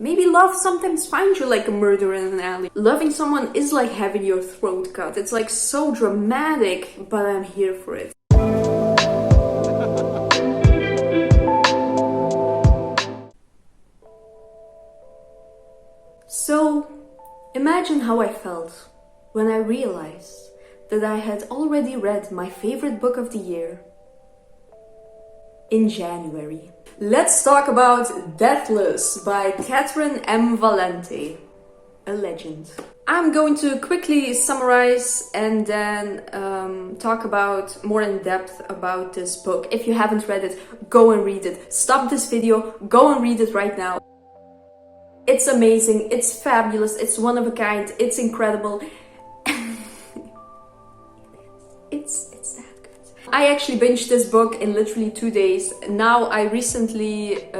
Maybe love sometimes finds you like a murderer in an alley. Loving someone is like having your throat cut. It's like so dramatic, but I'm here for it. So, imagine how I felt when I realized that I had already read my favorite book of the year in January. Let's talk about Deathless by Catherine M. Valente, a legend. I'm going to quickly summarize and then talk about more in depth about this book. If you haven't read it, go and read it. Stop this video, go and read it right now. It's amazing, it's fabulous, it's one of a kind, it's incredible. It's that good. I actually binged this book in literally 2 days. Now I recently,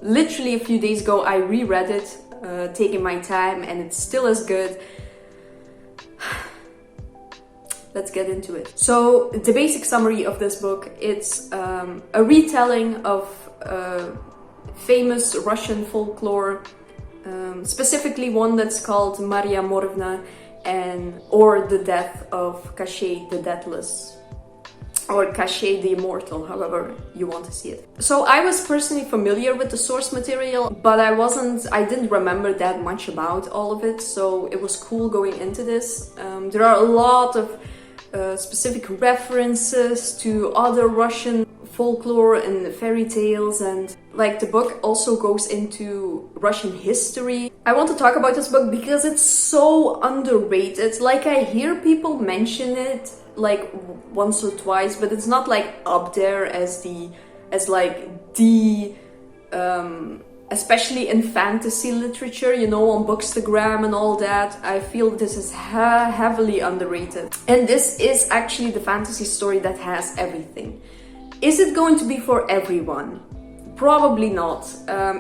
literally a few days ago, I reread it, taking my time, and it's still as good. Let's get into it. So the basic summary of this book, it's a retelling of famous Russian folklore, specifically one that's called Maria Morovna, or the death of Kashey the Deathless, or Kashey the Immortal, however you want to see it. So I was personally familiar with the source material, but I didn't remember that much about all of it, so it was cool going into this. There are a lot of specific references to other Russian folklore and fairy tales, and like the book also goes into Russian history. I want to talk about this book because it's so underrated. Like, I hear people mention it like once or twice, but it's not like up there as especially in fantasy literature, you know, on Bookstagram and all that. I feel this is heavily underrated. And this is actually the fantasy story that has everything. Is it going to be for everyone? Probably not.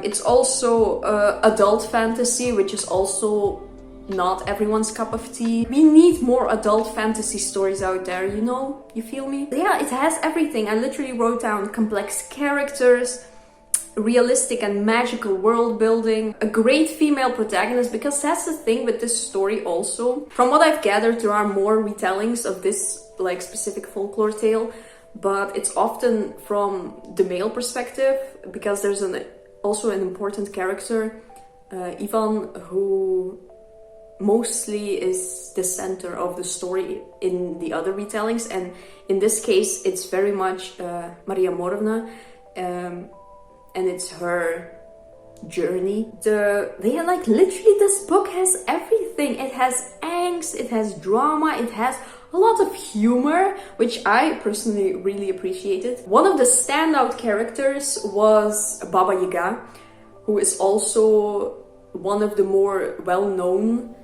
It's also adult fantasy, which is also not everyone's cup of tea. We need more adult fantasy stories out there, you know? You feel me? Yeah, it has everything. I literally wrote down complex characters, realistic and magical world building, a great female protagonist, because that's the thing with this story also. From what I've gathered, there are more retellings of this like specific folklore tale, but it's often from the male perspective, because there's also an important character, Ivan, who mostly is the center of the story in the other retellings, and in this case it's very much Maria Morovna, and it's her journey. Like, literally this book has everything. It has angst, it has drama, it has a lot of humor, which I personally really appreciated. One of the standout characters was Baba Yaga, who is also one of the more well-known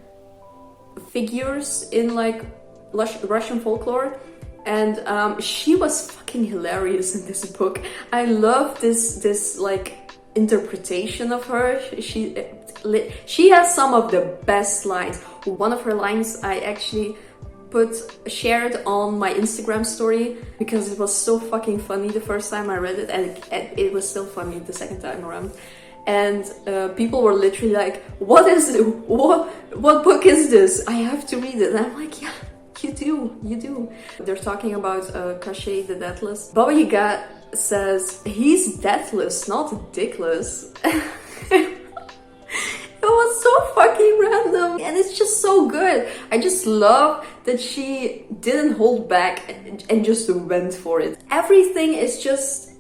figures in like Russian folklore. And she was fucking hilarious in this book. I love this like interpretation of her. She has some of the best lines. One of her lines I actually shared on my Instagram story because it was so fucking funny the first time I read it, and it was still funny the second time around. And people were literally like, what book is this? I have to read it. And I'm like, yeah, you do. They're talking about Kashey the Deathless. Baba Yaga says, he's deathless, not dickless. It was so fucking random, and it's just so good. I just love that she didn't hold back and just went for it. Everything is just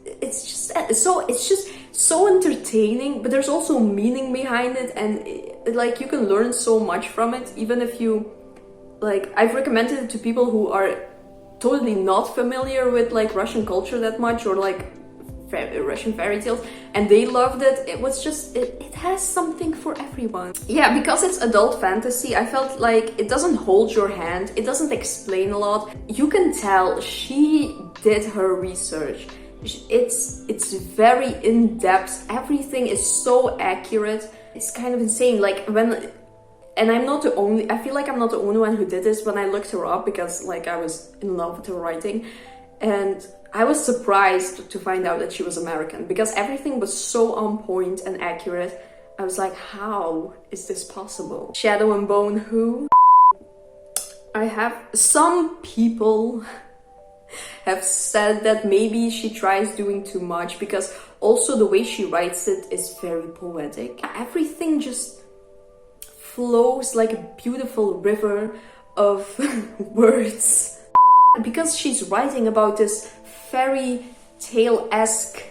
so entertaining, but there's also meaning behind it, and like you can learn so much from it, even if you like. I've recommended it to people who are totally not familiar with like Russian culture that much, or like Russian fairy tales, and they loved it. It was just, it has something for everyone. Yeah, because it's adult fantasy, I felt like it doesn't hold your hand, it doesn't explain a lot. You can tell she did her research. It's very in-depth, everything is so accurate. It's kind of insane. Like, and I'm not the only, I feel like I'm not the only one who did this when I looked her up, because like I was in love with her writing, and I was surprised to find out that she was American, because everything was so on point and accurate. I was like, how is this possible? Shadow and Bone who? I have some people have said that maybe she tries doing too much, because also the way she writes it is very poetic. Everything just flows like a beautiful river of words. Because she's writing about this fairy tale-esque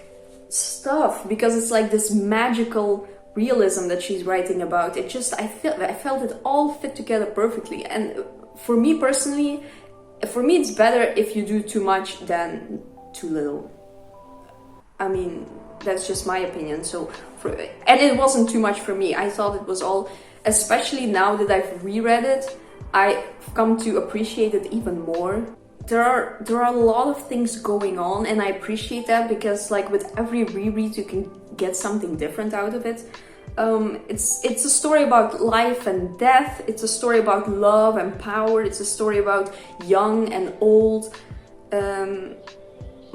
stuff, because it's like this magical realism that she's writing about. It just, I felt it all fit together perfectly. And for me personally, it's better if you do too much than too little. I mean, that's just my opinion. And it wasn't too much for me. I thought it was all, especially now that I've reread it, I've come to appreciate it even more. There are a lot of things going on, and I appreciate that, because like with every reread you can get something different out of it. It's a story about life and death. It's a story about love and power. It's a story about young and old.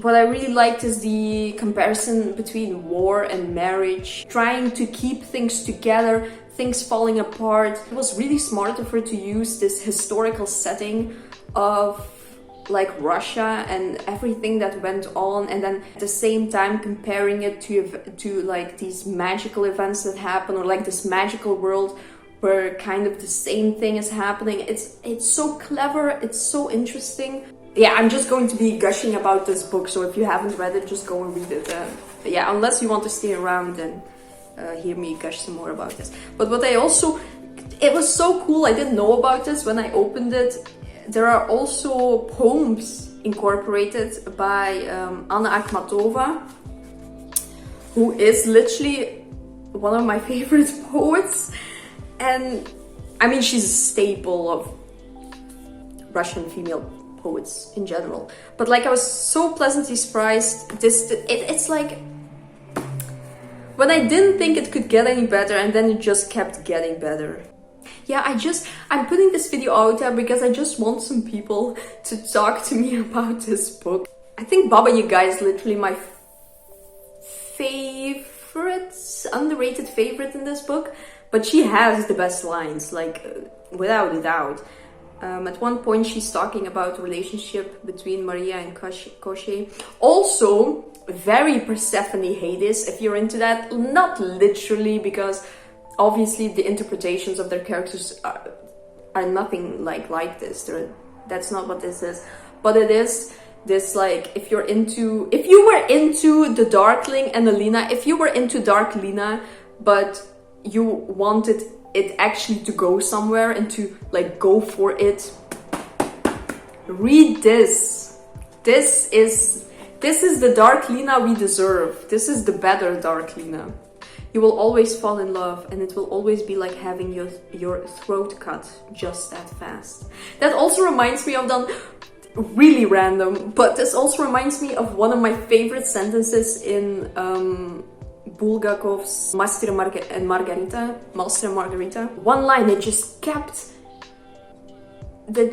What I really liked is the comparison between war and marriage, trying to keep things together, things falling apart. It was really smart of her to use this historical setting of like Russia and everything that went on, and then at the same time comparing it to like these magical events that happen, or like this magical world where kind of the same thing is happening. It's so clever, it's so interesting. Yeah, I'm just going to be gushing about this book, so if you haven't read it, just go and read it. Yeah, unless you want to stay around and hear me gush some more about this. But what I also, it was so cool, I didn't know about this when I opened it. There are also poems incorporated by Anna Akhmatova, who is literally one of my favorite poets. And I mean, she's a staple of Russian female poets in general. But like, I was so pleasantly surprised. It's like, when I didn't think it could get any better, and then it just kept getting better. Yeah, I'm putting this video out there because I just want some people to talk to me about this book. I think Baba Yaga is literally my favorite, underrated favorite in this book, but she has the best lines, like without a doubt. At one point she's talking about the relationship between Maria and Koshchei. Also, very Persephone Hades, if you're into that. Not literally, because obviously the interpretations of their characters are nothing like this. That's not what this is. But it is this, like, if you were into the Darkling and Alina, if you were into Dark Lina, but you wanted it actually to go somewhere and to like go for it, read this. This is the Dark Lina we deserve. This is the better Dark Lina. You will always fall in love, and it will always be like having your throat cut just that fast. That also reminds me of really random, but this also reminds me of one of my favorite sentences in Bulgakov's Master and Margarita. One line that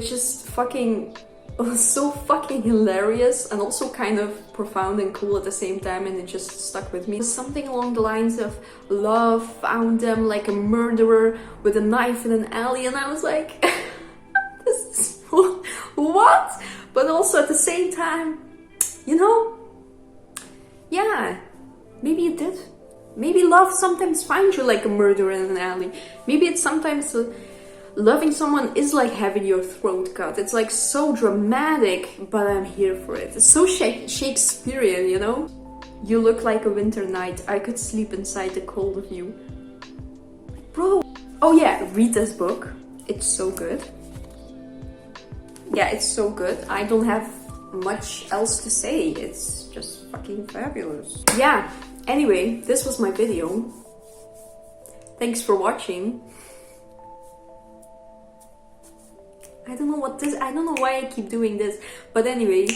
just fucking was so fucking hilarious, and also kind of profound and cool at the same time, and it just stuck with me. Something along the lines of, love found them like a murderer with a knife in an alley, and I was like, this is what? But also at the same time, you know, yeah, maybe it did. Maybe love sometimes finds you like a murderer in an alley. Maybe it's sometimes loving someone is like having your throat cut. It's like so dramatic, but I'm here for it. It's so Shakespearean, you know? You look like a winter night. I could sleep inside the cold of you. Bro. Oh yeah, read this book. It's so good. Yeah, it's so good. I don't have much else to say. It's just fucking fabulous. Yeah, anyway, this was my video. Thanks for watching. I don't know why I keep doing this, but anyway.